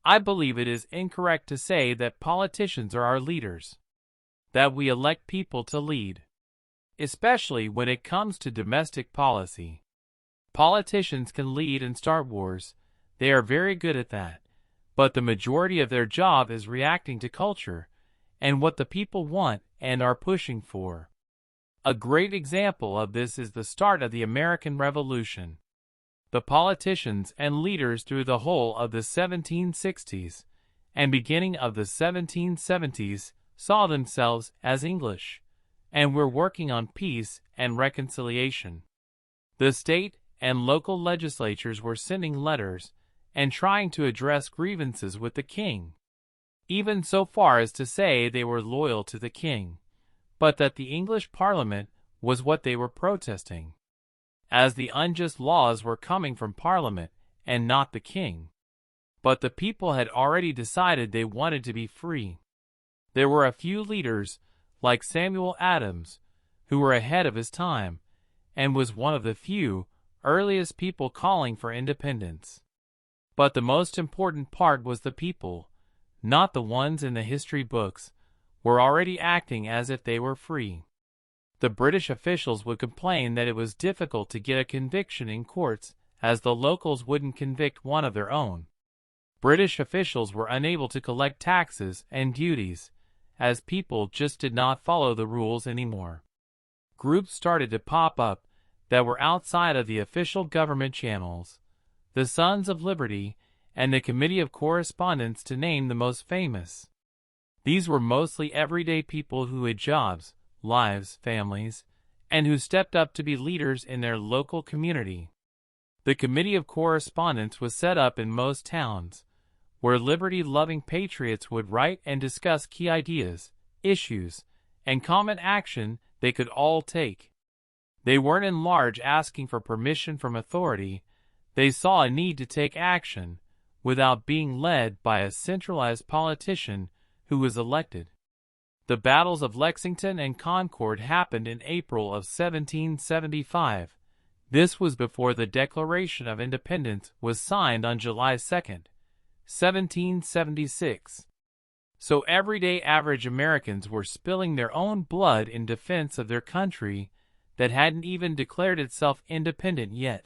I believe it is incorrect to say that politicians are our leaders, that we elect people to lead, especially when it comes to domestic policy. Politicians can lead and start wars. They are very good at that. But the majority of their job is reacting to culture and what the people want and are pushing for. A great example of this is the start of the American Revolution. The politicians and leaders through the whole of the 1760s and beginning of the 1770s saw themselves as English and were working on peace and reconciliation. The state and local legislatures were sending letters and trying to address grievances with the king, even so far as to say they were loyal to the king, but that the English Parliament was what they were protesting, as the unjust laws were coming from Parliament and not the king. But the people had already decided they wanted to be free. There were a few leaders, like Samuel Adams, who were ahead of his time, and was one of the few earliest people calling for independence. But the most important part was the people, not the ones in the history books, were already acting as if they were free. The British officials would complain that it was difficult to get a conviction in courts as the locals wouldn't convict one of their own. British officials were unable to collect taxes and duties, as people just did not follow the rules anymore. Groups started to pop up that were outside of the official government channels, the Sons of Liberty, and the Committee of Correspondence, to name the most famous. These were mostly everyday people who had jobs, lives, families, and who stepped up to be leaders in their local community. The Committee of Correspondence was set up in most towns, where liberty-loving patriots would write and discuss key ideas, issues, and common action they could all take. They weren't in large asking for permission from authority. They saw a need to take action without being led by a centralized politician who was elected. The battles of Lexington and Concord happened in April of 1775. This was before the Declaration of Independence was signed on July 2, 1776. So everyday average Americans were spilling their own blood in defense of their country that hadn't even declared itself independent yet.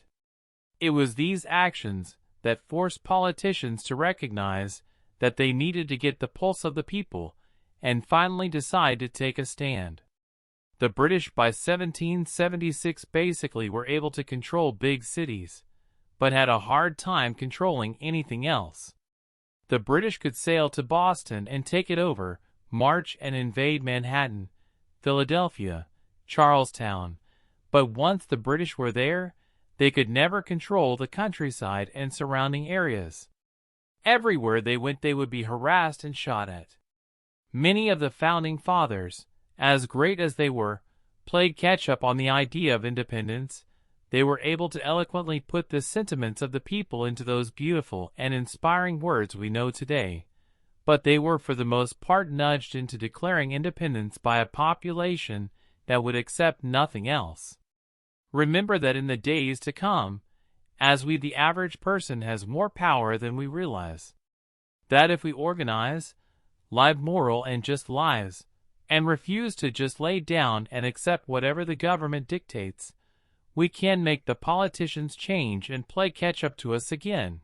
It was these actions that forced politicians to recognize that they needed to get the pulse of the people and finally decide to take a stand. The British by 1776 basically were able to control big cities, but had a hard time controlling anything else. The British could sail to Boston and take it over, march and invade Manhattan, Philadelphia, Charlestown, but once the British were there, they could never control the countryside and surrounding areas. Everywhere they went they would be harassed and shot at. Many of the Founding Fathers, as great as they were, played catch-up on the idea of independence. They were able to eloquently put the sentiments of the people into those beautiful and inspiring words we know today, but they were for the most part nudged into declaring independence by a population that would accept nothing else. Remember that in the days to come, as we the average person has more power than we realize, that if we organize, live moral and just lives, and refuse to just lay down and accept whatever the government dictates, we can make the politicians change and play catch up to us again.